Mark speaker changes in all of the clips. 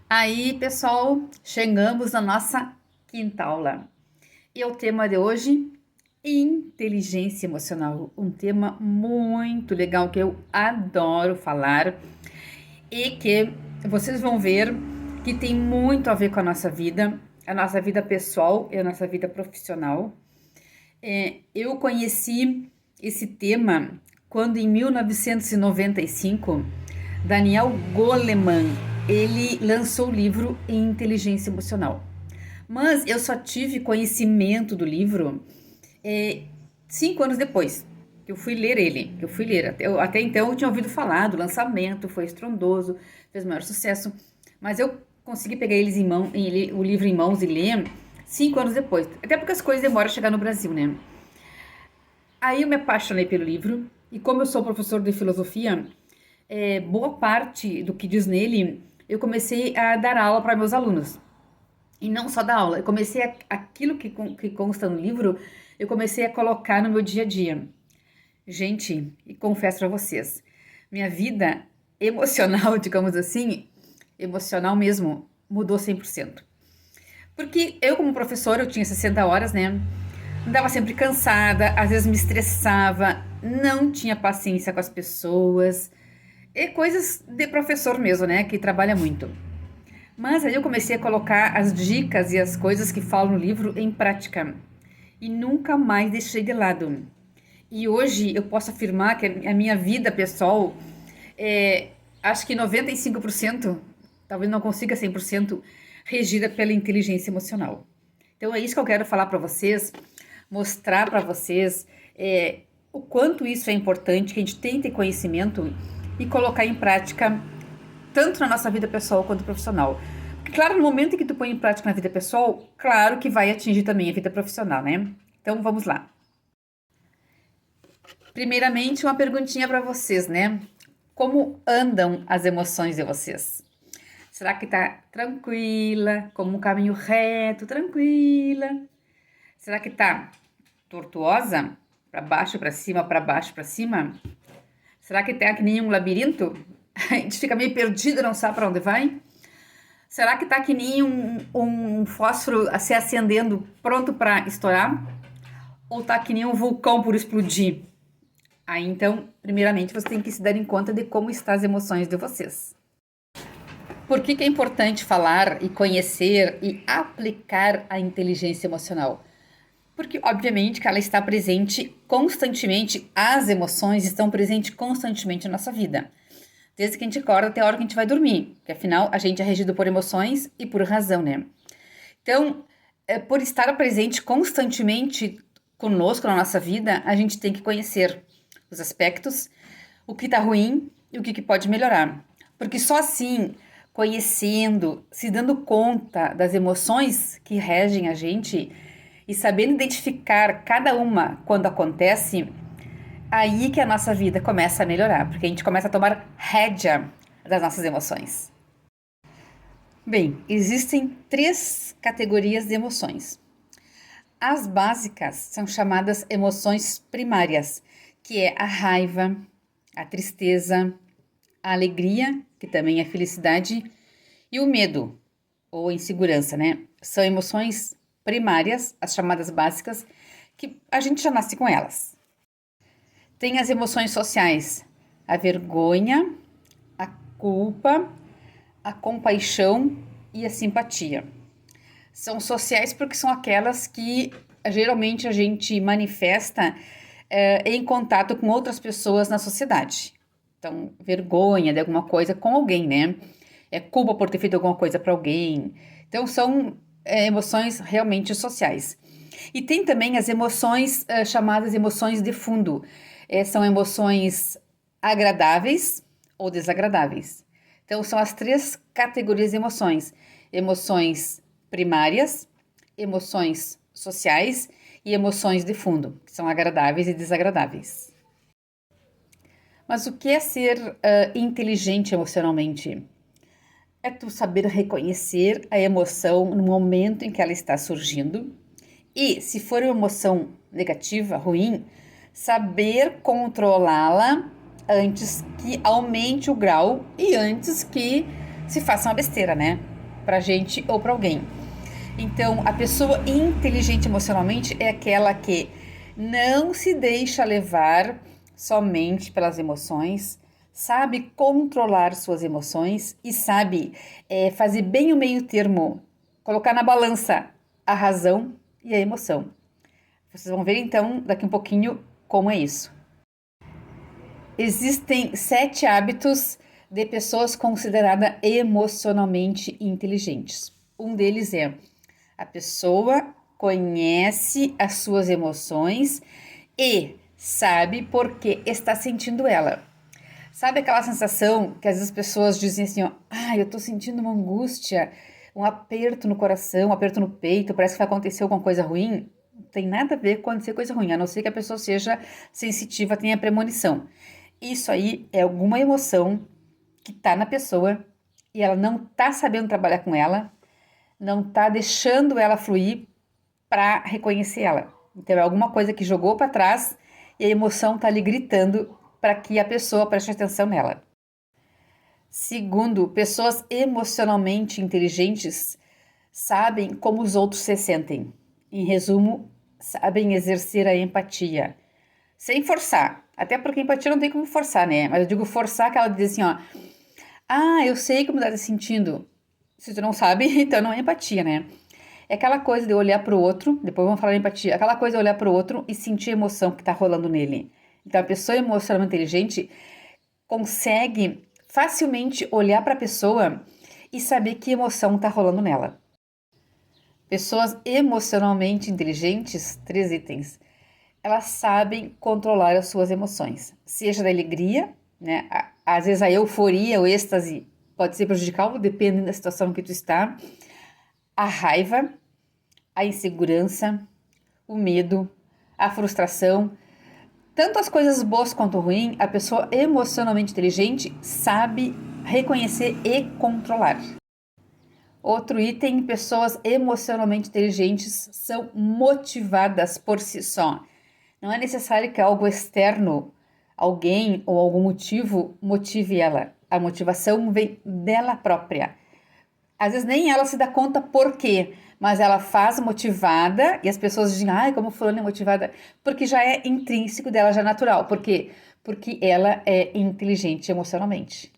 Speaker 1: Aí, pessoal, chegamos na nossa quinta aula. E o tema de hoje, inteligência emocional. Um tema muito legal que eu adoro falar e que vocês vão ver que tem muito a ver com a nossa vida pessoal e a nossa vida profissional. Eu conheci esse tema quando em 1995 Daniel Goleman ele lançou o livro Inteligência Emocional. Mas eu só tive conhecimento do livro 5 anos depois que eu fui ler ele, que eu fui ler. Até então eu tinha ouvido falar do lançamento, foi estrondoso, fez maior sucesso, mas eu consegui pegar o livro em mãos e ler 5 anos depois. Até porque as coisas demoram a chegar no Brasil, né? Aí eu me apaixonei pelo livro e como eu sou professor de filosofia, boa parte do que diz nele eu comecei a dar aula para meus alunos. E não só dar aula, aquilo que consta no livro, eu comecei a colocar no meu dia a dia. Gente, e confesso para vocês, minha vida emocional, digamos assim, emocional mesmo, mudou 100%. Porque eu, como professora, eu tinha 60 horas, né? Andava sempre cansada, às vezes me estressava, não tinha paciência com as pessoas, e coisas de professor mesmo, né? Que trabalha muito. Mas aí eu comecei a colocar as dicas e as coisas que falam no livro em prática. E nunca mais deixei de lado. E hoje eu posso afirmar que a minha vida pessoal, é, acho que 95%, talvez não consiga 100%, regida pela inteligência emocional. Então é isso que eu quero falar para vocês, mostrar para vocês o quanto isso é importante, que a gente tem que ter conhecimento e colocar em prática tanto na nossa vida pessoal quanto profissional. Porque, claro, no momento em que tu põe em prática na vida pessoal, claro que vai atingir também a vida profissional, né? Então vamos lá. Primeiramente, uma perguntinha para vocês, né? Como andam as emoções de vocês? Será que tá tranquila, como um caminho reto, tranquila? Será que tá tortuosa? Para baixo, para cima, para baixo, para cima? Será que tá que nem um labirinto? A gente fica meio perdido, não sabe para onde vai? Será que tá que nem um fósforo se acendendo, pronto para estourar? Ou tá que nem um vulcão por explodir? Aí, então, primeiramente, você tem que se dar em conta de como estão as emoções de vocês. Por que é importante falar e conhecer e aplicar a inteligência emocional? Porque, obviamente, que ela está presente constantemente, as emoções estão presentes constantemente na nossa vida. Desde que a gente acorda até a hora que a gente vai dormir, porque afinal a gente é regido por emoções e por razão, né? Então, por estar presente constantemente conosco na nossa vida, a gente tem que conhecer os aspectos, o que está ruim e o que pode melhorar. Porque só assim, conhecendo, se dando conta das emoções que regem a gente e sabendo identificar cada uma quando acontece, aí que a nossa vida começa a melhorar, porque a gente começa a tomar rédea das nossas emoções. Bem, existem 3 categorias de emoções. As básicas são chamadas emoções primárias, que é a raiva, a tristeza, a alegria, que também é felicidade, e o medo, ou insegurança, né? São emoções primárias, as chamadas básicas, que a gente já nasce com elas. Tem as emoções sociais, a vergonha, a culpa, a compaixão e a simpatia. São sociais porque são aquelas que geralmente a gente manifesta em contato com outras pessoas na sociedade. Então, vergonha de alguma coisa com alguém, né? Culpa por ter feito alguma coisa para alguém. Então, são emoções realmente sociais. E tem também as emoções chamadas emoções de fundo. São emoções agradáveis ou desagradáveis. Então, são as 3 categorias de emoções: emoções primárias, emoções sociais e emoções de fundo, que são agradáveis e desagradáveis. Mas o que é ser inteligente emocionalmente? É tu saber reconhecer a emoção no momento em que ela está surgindo e, se for uma emoção negativa, ruim, saber controlá-la antes que aumente o grau e antes que se faça uma besteira, né? pra gente ou pra alguém. Então, a pessoa inteligente emocionalmente é aquela que não se deixa levar somente pelas emoções, sabe controlar suas emoções e sabe fazer bem o meio termo, colocar na balança a razão e a emoção. Vocês vão ver então daqui um pouquinho como é isso. Existem 7 hábitos de pessoas consideradas emocionalmente inteligentes. Um deles é: a pessoa conhece as suas emoções e sabe por que está sentindo ela. Sabe aquela sensação que às vezes as pessoas dizem assim, ó, eu tô sentindo uma angústia, um aperto no coração, um aperto no peito, parece que vai acontecer alguma coisa ruim? Não tem nada a ver com acontecer coisa ruim, a não ser que a pessoa seja sensitiva, tenha premonição. Isso aí é alguma emoção que tá na pessoa e ela não tá sabendo trabalhar com ela, não tá deixando ela fluir para reconhecer ela. Então é alguma coisa que jogou para trás e a emoção tá ali gritando para que a pessoa preste atenção nela. Segundo, pessoas emocionalmente inteligentes sabem como os outros se sentem. Em resumo, sabem exercer a empatia, sem forçar. Até porque empatia não tem como forçar, né? Mas eu digo forçar que ela diz assim, ó, eu sei como tá se sentindo. Se tu não sabe, então não é empatia, né? É aquela coisa de olhar pro outro, depois vamos falar de empatia, aquela coisa de olhar pro outro e sentir a emoção que tá rolando nele. Então a pessoa emocionalmente inteligente consegue facilmente olhar para a pessoa e saber que emoção tá rolando nela. Pessoas emocionalmente inteligentes, 3 itens, elas sabem controlar as suas emoções, seja da alegria, né? Às vezes a euforia, o êxtase pode ser prejudicial, dependendo da situação que tu está, a raiva, a insegurança, o medo, a frustração, tanto as coisas boas quanto ruins, a pessoa emocionalmente inteligente sabe reconhecer e controlar. Outro item, pessoas emocionalmente inteligentes são motivadas por si só. Não é necessário que algo externo, alguém ou algum motivo motive ela. A motivação vem dela própria. Às vezes nem ela se dá conta por quê, mas ela faz motivada e as pessoas dizem, como fulano é motivada, porque já é intrínseco dela, já é natural. Por quê? Porque ela é inteligente emocionalmente.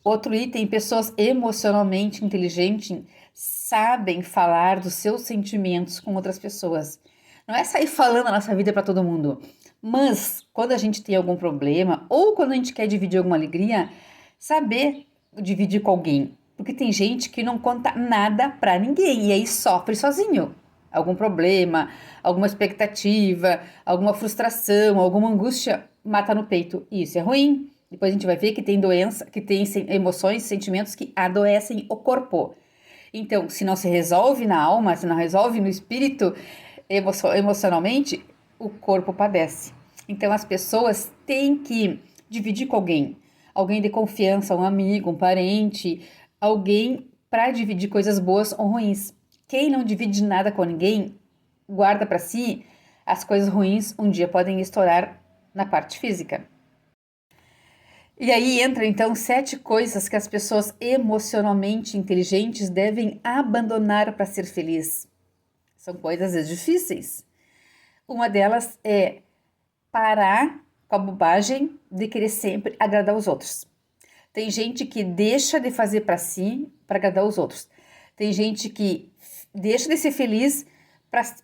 Speaker 1: Outro item, pessoas emocionalmente inteligentes sabem falar dos seus sentimentos com outras pessoas. Não é sair falando a nossa vida para todo mundo, mas quando a gente tem algum problema ou quando a gente quer dividir alguma alegria, saber dividir com alguém. Porque tem gente que não conta nada pra ninguém e aí sofre sozinho. Algum problema, alguma expectativa, alguma frustração, alguma angústia mata no peito. E isso é ruim. Depois a gente vai ver que tem doença, que tem emoções, sentimentos que adoecem o corpo. Então, se não se resolve na alma, se não resolve no espírito, emocionalmente, o corpo padece. Então, as pessoas têm que dividir com alguém. Alguém de confiança, um amigo, um parente, alguém para dividir coisas boas ou ruins. Quem não divide nada com ninguém, guarda para si, as coisas ruins um dia podem estourar na parte física. E aí entra então 7 coisas que as pessoas emocionalmente inteligentes devem abandonar para ser feliz. São coisas às vezes difíceis. Uma delas é parar com a bobagem de querer sempre agradar os outros. Tem gente que deixa de fazer para si para agradar os outros. Tem gente que deixa de ser feliz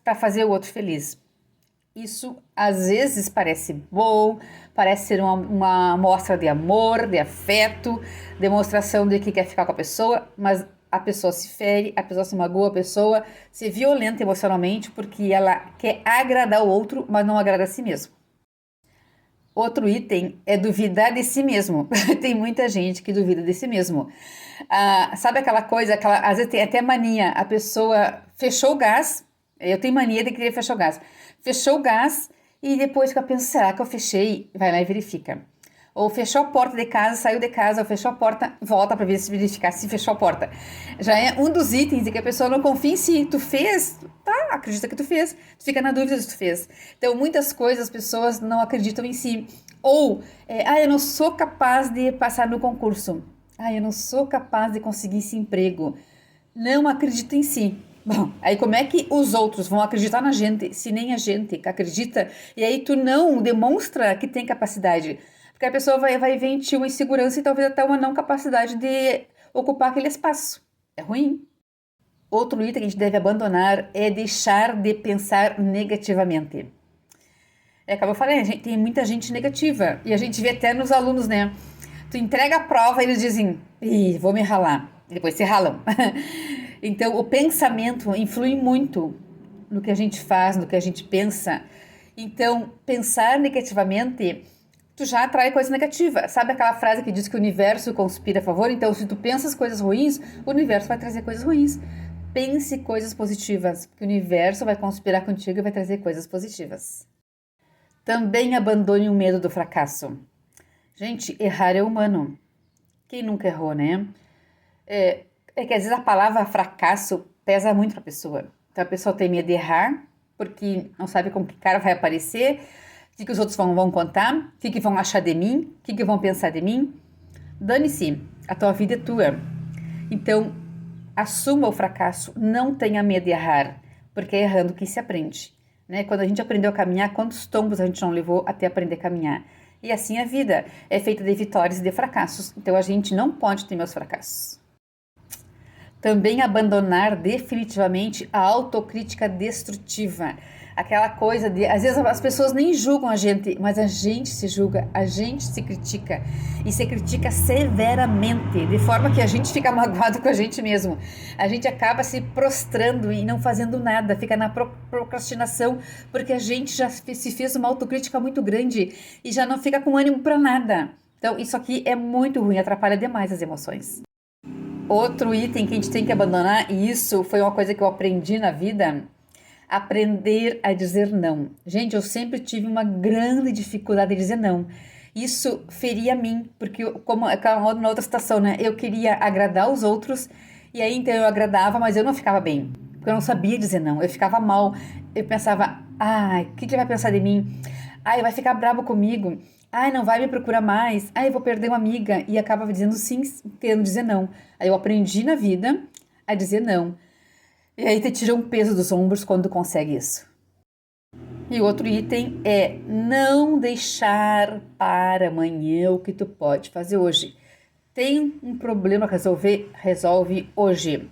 Speaker 1: para fazer o outro feliz. Isso às vezes parece bom, parece ser uma mostra de amor, de afeto, demonstração de que quer ficar com a pessoa, mas a pessoa se fere, a pessoa se magoa, a pessoa se violenta emocionalmente porque ela quer agradar o outro, mas não agrada a si mesmo. Outro item é duvidar de si mesmo. Tem muita gente que duvida de si mesmo. Sabe aquela coisa, às vezes tem até mania, a pessoa fechou o gás, eu tenho mania de querer fechar o gás. Fechou o gás e depois fica pensando, será que eu fechei? Vai lá e verifica. Ou fechou a porta de casa, saiu de casa, ou fechou a porta, volta para verificar se fechou a porta. Já é um dos itens de que a pessoa não confia em si. Tu fez? Tá, acredita que tu fez. Tu fica na dúvida se tu fez. Então, muitas coisas as pessoas não acreditam em si. Ou, eu não sou capaz de passar no concurso. Ah, eu não sou capaz de conseguir esse emprego. Não acredita em si. Bom, aí como é que os outros vão acreditar na gente se nem a gente acredita? E aí tu não demonstra que tem capacidade. Porque a pessoa vai ver em ti uma insegurança e talvez até uma não capacidade de ocupar aquele espaço. É ruim. Outro item que a gente deve abandonar é deixar de pensar negativamente. É como eu falei, a gente, tem muita gente negativa. E a gente vê até nos alunos, né? Tu entrega a prova e eles dizem, ih, vou me ralar. E depois se ralam. Então, o pensamento influi muito no que a gente faz, no que a gente pensa. Então, pensar negativamente, tu já atrai coisa negativa. Sabe aquela frase que diz que o universo conspira a favor? Então, se tu pensas coisas ruins, o universo vai trazer coisas ruins. Pense coisas positivas, porque o universo vai conspirar contigo e vai trazer coisas positivas. Também abandone o medo do fracasso. Gente, errar é humano. Quem nunca errou, né? É que às vezes a palavra fracasso pesa muito para a pessoa. Então a pessoa tem medo de errar, porque não sabe com que cara vai aparecer, o que os outros vão contar, o que vão achar de mim, o que vão pensar de mim. Dane-se, a tua vida é tua. Então, assuma o fracasso, não tenha medo de errar, porque é errando que se aprende. Né? Quando a gente aprendeu a caminhar, quantos tombos a gente não levou até aprender a caminhar? E assim a vida é feita de vitórias e de fracassos. Então a gente não pode ter meus fracassos. Também abandonar definitivamente a autocrítica destrutiva. Aquela coisa de, às vezes as pessoas nem julgam a gente, mas a gente se julga, a gente se critica e se critica severamente, de forma que a gente fica magoado com a gente mesmo. A gente acaba se prostrando e não fazendo nada, fica na procrastinação, porque a gente já se fez uma autocrítica muito grande e já não fica com ânimo para nada. Então isso aqui é muito ruim, atrapalha demais as emoções. Outro item que a gente tem que abandonar, e isso foi uma coisa que eu aprendi na vida, aprender a dizer não. Gente, eu sempre tive uma grande dificuldade de dizer não. Isso feria a mim, porque como na outra situação, né? Eu queria agradar os outros, e aí então eu agradava, mas eu não ficava bem, porque eu não sabia dizer não. Eu ficava mal, eu pensava, ai, o que ele vai pensar de mim? Ai, vai ficar bravo comigo. Ai, não vai me procurar mais. Ai, eu vou perder uma amiga. E acabava dizendo sim, querendo dizer não. Aí eu aprendi na vida a dizer não. E aí te tira um peso dos ombros quando consegue isso. E o outro item é não deixar para amanhã o que tu pode fazer hoje. Tem um problema a resolver, resolve hoje.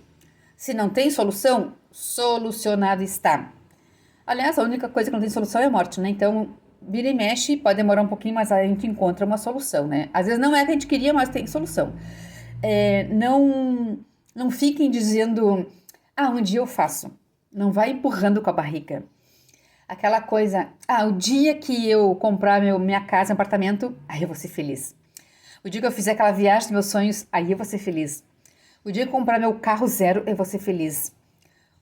Speaker 1: Se não tem solução, solucionado está. Aliás, a única coisa que não tem solução é a morte, né? Então, vira e mexe, pode demorar um pouquinho, mas a gente encontra uma solução, né? Às vezes não é a que a gente queria, mas tem solução. Não fiquem dizendo, ah, um dia eu faço. Não vai empurrando com a barriga. Aquela coisa, ah, o dia que eu comprar minha casa, meu apartamento, aí eu vou ser feliz. O dia que eu fizer aquela viagem dos meus sonhos, aí eu vou ser feliz. O dia que eu comprar meu carro zero, eu vou ser feliz.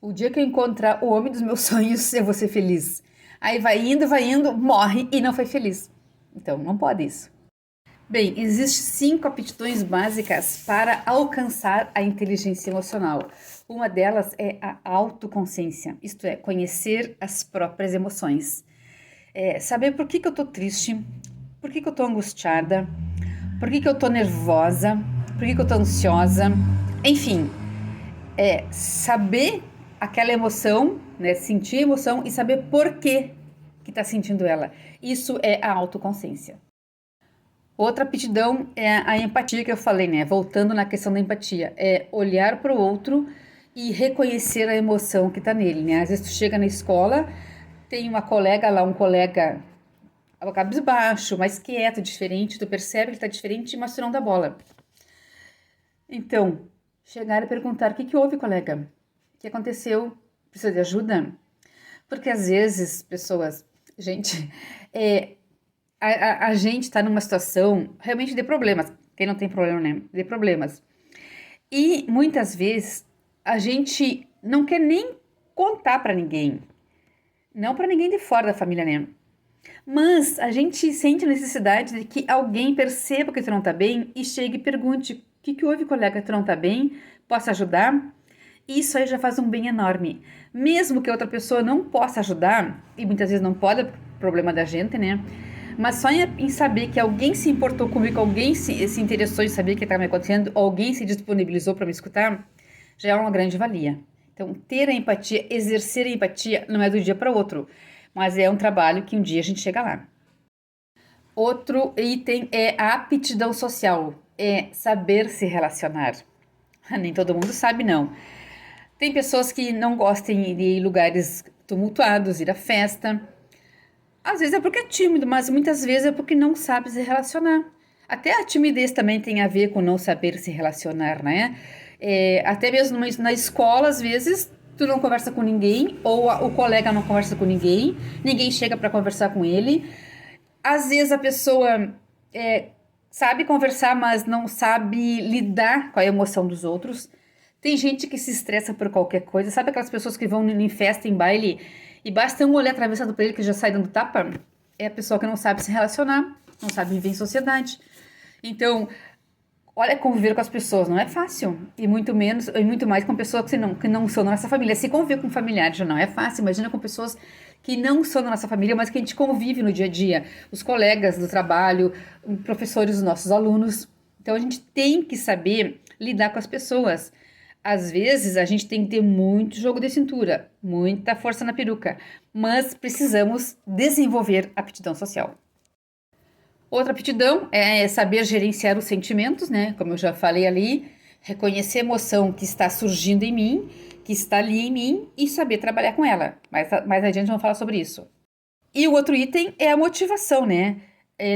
Speaker 1: O dia que eu encontrar o homem dos meus sonhos, eu vou ser feliz. Aí vai indo, morre e não foi feliz. Então, não pode isso. Bem, existem 5 aptidões básicas para alcançar a inteligência emocional. Uma delas é a autoconsciência, isto é, conhecer as próprias emoções. Saber por que eu tô triste, por que eu tô angustiada, por que eu tô nervosa, por que eu tô ansiosa. Enfim, saber aquela emoção, né, sentir a emoção e saber por que está sentindo ela. Isso é a autoconsciência. Outra aptidão é a empatia que eu falei, né? Voltando na questão da empatia, é olhar para o outro e reconhecer a emoção que está nele, né? Às vezes tu chega na escola, tem uma colega lá, um colega cabisbaixo, mais quieto, diferente, tu percebe que está diferente, mas tu não dá bola. Então, chegar e perguntar, o que houve, colega? O que aconteceu? Precisa de ajuda? Porque às vezes, pessoas, gente, a gente está numa situação realmente de problemas. Quem não tem problema, né? De problemas. E muitas vezes a gente não quer nem contar para ninguém. Não para ninguém de fora da família, né? Mas a gente sente a necessidade de que alguém perceba que tu não tá bem e chegue e pergunte: o que houve, colega? Tu não tá bem? Posso ajudar? Isso aí já faz um bem enorme. Mesmo que outra pessoa não possa ajudar, e muitas vezes não pode, é problema da gente, né? Mas só em saber que alguém se importou comigo, alguém se interessou em saber o que estava me acontecendo, alguém se disponibilizou para me escutar, já é uma grande valia. Então, ter a empatia, exercer a empatia, não é do dia para o outro, mas é um trabalho que um dia a gente chega lá. Outro item é a aptidão social, é saber se relacionar. Nem todo mundo sabe, não. Tem pessoas que não gostam de lugares tumultuados, ir à festa. Às vezes é porque é tímido, mas muitas vezes é porque não sabe se relacionar. Até a timidez também tem a ver com não saber se relacionar, né? Até mesmo na escola, às vezes, tu não conversa com ninguém, ou o colega não conversa com ninguém, ninguém chega para conversar com ele. Às vezes a pessoa sabe conversar, mas não sabe lidar com a emoção dos outros. Tem gente que se estressa por qualquer coisa. Sabe aquelas pessoas que vão em festa, em baile, e basta um olhar atravessado para ele que já sai dando tapa? É a pessoa que não sabe se relacionar, não sabe viver em sociedade. Então, olha, conviver com as pessoas não é fácil. E muito menos, e muito mais com pessoas que não são da nossa família. Se conviver com familiares já não é fácil, imagina com pessoas que não são da nossa família, mas que a gente convive no dia a dia. Os colegas do trabalho, professores dos nossos alunos. Então, a gente tem que saber lidar com as pessoas. Às vezes, a gente tem que ter muito jogo de cintura, muita força na peruca, mas precisamos desenvolver aptidão social. Outra aptidão é saber gerenciar os sentimentos, né? Como eu já falei ali, reconhecer a emoção que está surgindo em mim, que está ali em mim e saber trabalhar com ela. Mais adiante vamos falar sobre isso. E o outro item é a motivação, né?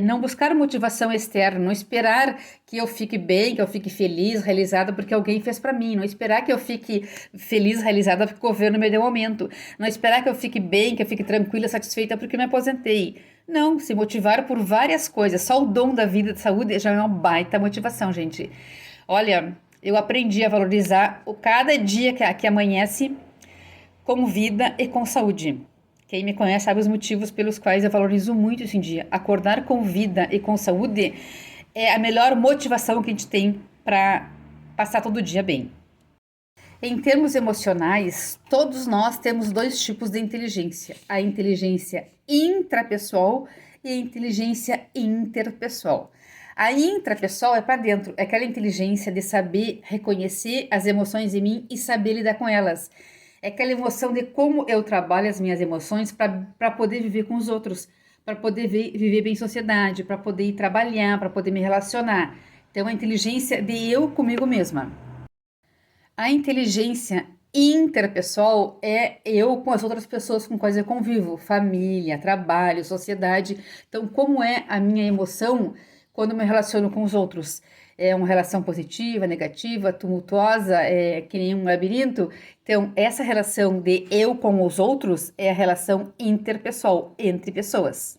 Speaker 1: Não buscar motivação externa, não esperar que eu fique bem, que eu fique feliz, realizada porque alguém fez para mim, não esperar que eu fique feliz, realizada porque o governo me deu aumento, não esperar que eu fique bem, que eu fique tranquila, satisfeita porque me aposentei. Não, se motivar por várias coisas, só o dom da vida, de saúde já é uma baita motivação, gente. Olha, eu aprendi a valorizar cada dia que amanhece com vida e com saúde. Quem me conhece sabe os motivos pelos quais eu valorizo muito esse dia. Acordar com vida e com saúde é a melhor motivação que a gente tem para passar todo dia bem. Em termos emocionais, todos nós temos dois tipos de inteligência: a inteligência intrapessoal e a inteligência interpessoal. A intrapessoal é para dentro, é aquela inteligência de saber reconhecer as emoções em mim e saber lidar com elas. É aquela emoção de como eu trabalho as minhas emoções para poder viver com os outros, para poder viver bem em sociedade, para poder ir trabalhar, para poder me relacionar. Então, a inteligência de eu comigo mesma. A inteligência interpessoal é eu com as outras pessoas com quais eu convivo, família, trabalho, sociedade. Então, como é a minha emoção quando me relaciono com os outros? É uma relação positiva, negativa, tumultuosa, é que nem um labirinto? Então, essa relação de eu com os outros é a relação interpessoal, entre pessoas.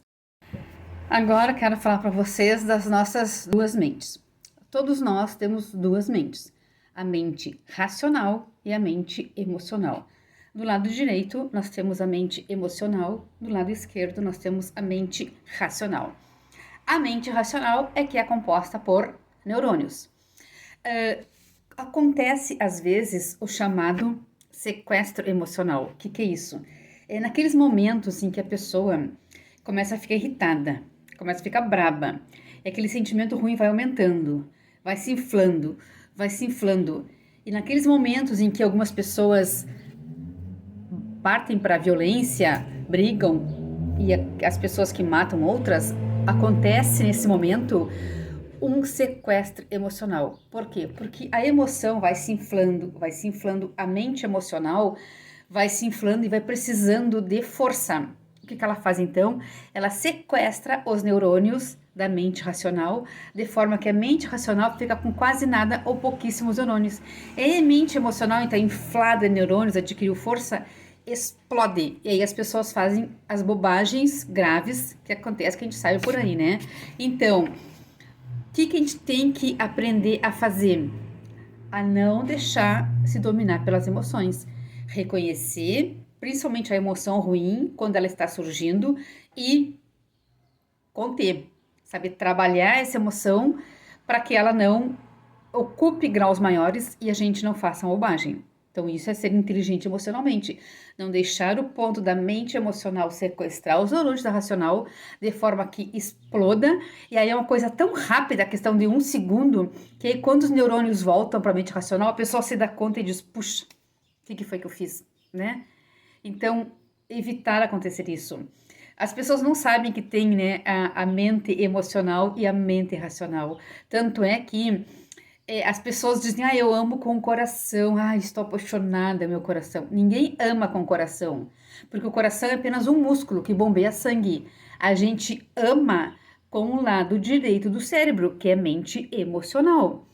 Speaker 1: Agora, quero falar para vocês das nossas duas mentes. Todos nós temos duas mentes: a mente racional e a mente emocional. Do lado direito, nós temos a mente emocional, do lado esquerdo, nós temos a mente racional. A mente racional é que é composta por neurônios. Acontece, às vezes, o chamado sequestro emocional. O que é isso? É naqueles momentos em que a pessoa começa a ficar irritada, começa a ficar braba, e aquele sentimento ruim vai aumentando, vai se inflando, vai se inflando. E naqueles momentos em que algumas pessoas partem para a violência, brigam, e as pessoas que matam outras, acontece nesse momento um sequestro emocional. Por quê? Porque a emoção vai se inflando, a mente emocional vai se inflando e vai precisando de força. O que ela faz então? Ela sequestra os neurônios da mente racional, de forma que a mente racional fica com quase nada ou pouquíssimos neurônios. E a mente emocional, então, inflada de neurônios, adquiriu força, explode. E aí as pessoas fazem as bobagens graves que acontecem, que a gente sabe por aí, né? Então, o que a gente tem que aprender a fazer? A não deixar se dominar pelas emoções. Reconhecer, principalmente a emoção ruim, quando ela está surgindo, e conter. Saber trabalhar essa emoção para que ela não ocupe graus maiores e a gente não faça uma bobagem. Então, isso é ser inteligente emocionalmente. Não deixar o ponto da mente emocional sequestrar os neurônios da racional de forma que exploda. E aí é uma coisa tão rápida, a questão de 1 segundo, que aí quando os neurônios voltam para a mente racional, a pessoa se dá conta e diz, puxa, o que foi que eu fiz, né? Então, evitar acontecer isso. As pessoas não sabem que tem, né, a mente emocional e a mente racional. Tanto é que as pessoas dizem, eu amo com o coração, estou apaixonada, meu coração. Ninguém ama com o coração, porque o coração é apenas um músculo que bombeia sangue. A gente ama com o lado direito do cérebro, que é mente emocional.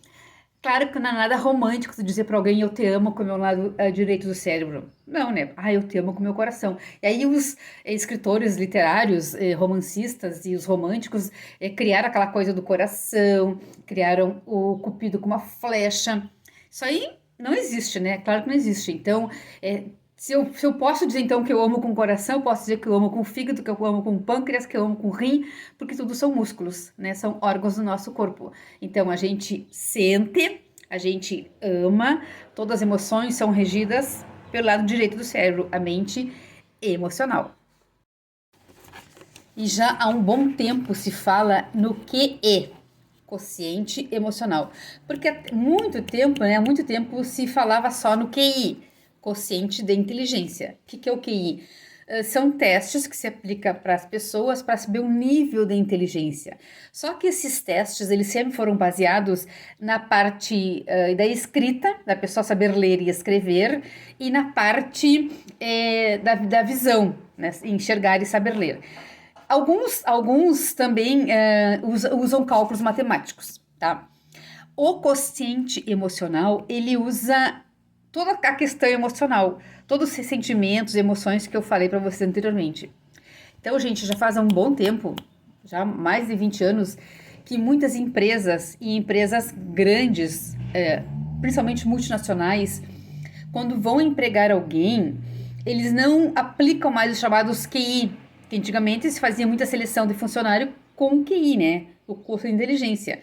Speaker 1: Claro que não é nada romântico tu dizer pra alguém eu te amo com o meu lado direito do cérebro. Não, né? Eu te amo com o meu coração. E aí os escritores literários, romancistas e os românticos criaram aquela coisa do coração, criaram o cupido com uma flecha. Isso aí não existe, né? Claro que não existe. Então, se eu posso dizer então que eu amo com o coração, eu posso dizer que eu amo com o fígado, que eu amo com o pâncreas, que eu amo com o rim, porque tudo são músculos, né? São órgãos do nosso corpo. Então a gente sente, a gente ama, todas as emoções são regidas pelo lado direito do cérebro, a mente emocional. E já há um bom tempo se fala no QE, quociente emocional. Porque há muito tempo, né? Há muito tempo se falava só no QI, quociente de inteligência. O que é o QI? São testes que se aplica para as pessoas para saber o nível de inteligência. Só que esses testes, eles sempre foram baseados na parte da escrita, da pessoa saber ler e escrever, e na parte da visão, né? Enxergar e saber ler. Alguns também usam cálculos matemáticos, tá? O quociente emocional, ele usa toda a questão emocional, todos os sentimentos e emoções que eu falei para vocês anteriormente. Então, gente, já faz um bom tempo, já mais de 20 anos, que muitas empresas e empresas grandes, principalmente multinacionais, quando vão empregar alguém, eles não aplicam mais os chamados QI, que antigamente se fazia muita seleção de funcionário com QI, né? O curso de inteligência.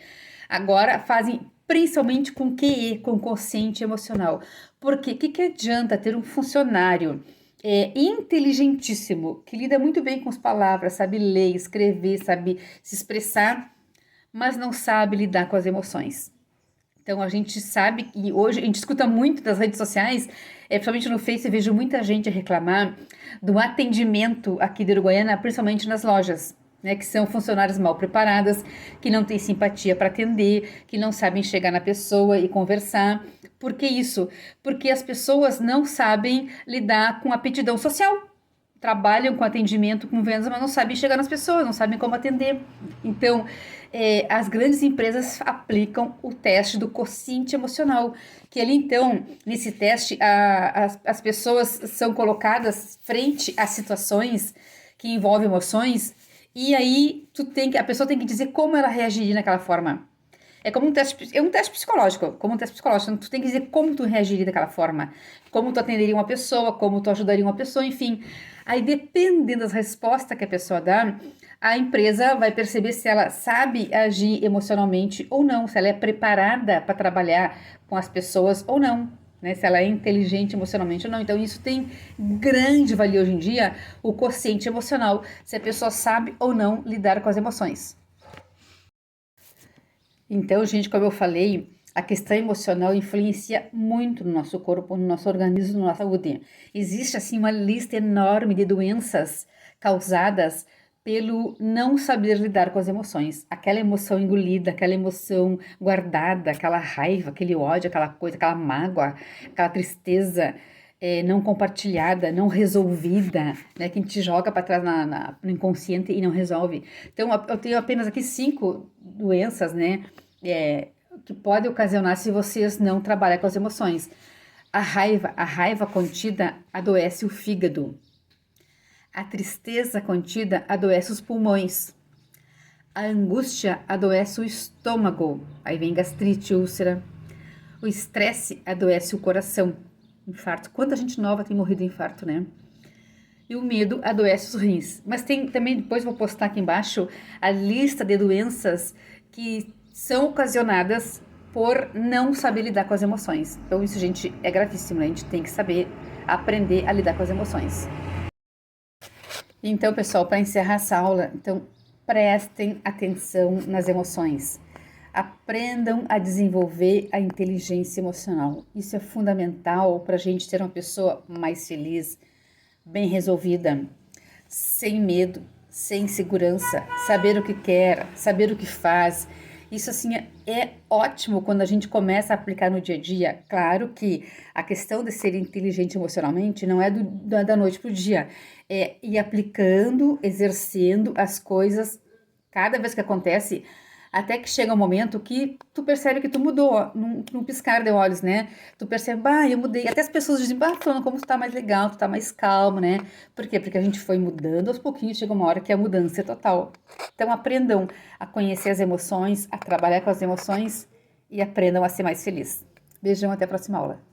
Speaker 1: Agora fazem principalmente com QE, com quociente emocional. Porque o que adianta ter um funcionário inteligentíssimo, que lida muito bem com as palavras, sabe ler, escrever, sabe se expressar, mas não sabe lidar com as emoções? Então a gente sabe que hoje a gente escuta muito das redes sociais, principalmente no Face, eu vejo muita gente reclamar do atendimento aqui de Uruguaiana, principalmente nas lojas, né? Que são funcionárias mal preparadas, que não têm simpatia para atender, que não sabem chegar na pessoa e conversar. Por que isso? Porque as pessoas não sabem lidar com a aptidão social. Trabalham com atendimento, com vendas, mas não sabem chegar nas pessoas, não sabem como atender. Então, as grandes empresas aplicam o teste do quociente emocional, que ali, então, nesse teste, as pessoas são colocadas frente a situações que envolvem emoções, e aí a pessoa tem que dizer como ela reagiria naquela forma. É um teste psicológico, como um teste psicológico. Então, tu tem que dizer como tu reagiria daquela forma, como tu atenderia uma pessoa, como tu ajudaria uma pessoa, enfim. Aí, dependendo das respostas que a pessoa dá, a empresa vai perceber se ela sabe agir emocionalmente ou não, se ela é preparada para trabalhar com as pessoas ou não, né? Se ela é inteligente emocionalmente ou não. Então, isso tem grande valia hoje em dia, o quociente emocional, se a pessoa sabe ou não lidar com as emoções. Então, gente, como eu falei, a questão emocional influencia muito no nosso corpo, no nosso organismo, na nossa saúde. Existe, assim, uma lista enorme de doenças causadas pelo não saber lidar com as emoções. Aquela emoção engolida, aquela emoção guardada, aquela raiva, aquele ódio, aquela coisa, aquela mágoa, aquela tristeza não compartilhada, não resolvida, né? Que a gente joga para trás no inconsciente e não resolve. Então, eu tenho apenas aqui 5 doenças, né? Que pode ocasionar se vocês não trabalham com as emoções. A raiva contida adoece o fígado. A tristeza contida adoece os pulmões. A angústia adoece o estômago. Aí vem gastrite, úlcera. O estresse adoece o coração. Infarto. Quanta gente nova tem morrido de infarto, né? E o medo adoece os rins. Mas tem também, depois vou postar aqui embaixo, a lista de doenças que são ocasionadas por não saber lidar com as emoções. Então isso, gente, é gravíssimo, né? A gente tem que saber aprender a lidar com as emoções. Então, pessoal, para encerrar essa aula, então prestem atenção nas emoções. Aprendam a desenvolver a inteligência emocional. Isso é fundamental para a gente ter uma pessoa mais feliz, bem resolvida, sem medo, sem insegurança, saber o que quer, saber o que faz. Isso, assim, é ótimo quando a gente começa a aplicar no dia a dia. Claro que a questão de ser inteligente emocionalmente não é da noite para o dia. É ir aplicando, exercendo as coisas cada vez que acontece, até que chega um momento que tu percebe que tu mudou, num piscar de olhos, né? Tu percebe, eu mudei. Até as pessoas dizem, falando como tu tá mais legal, tu tá mais calmo, né? Por quê? Porque a gente foi mudando aos pouquinhos, chega uma hora que a mudança é total. Então aprendam a conhecer as emoções, a trabalhar com as emoções e aprendam a ser mais feliz. Beijão, até a próxima aula.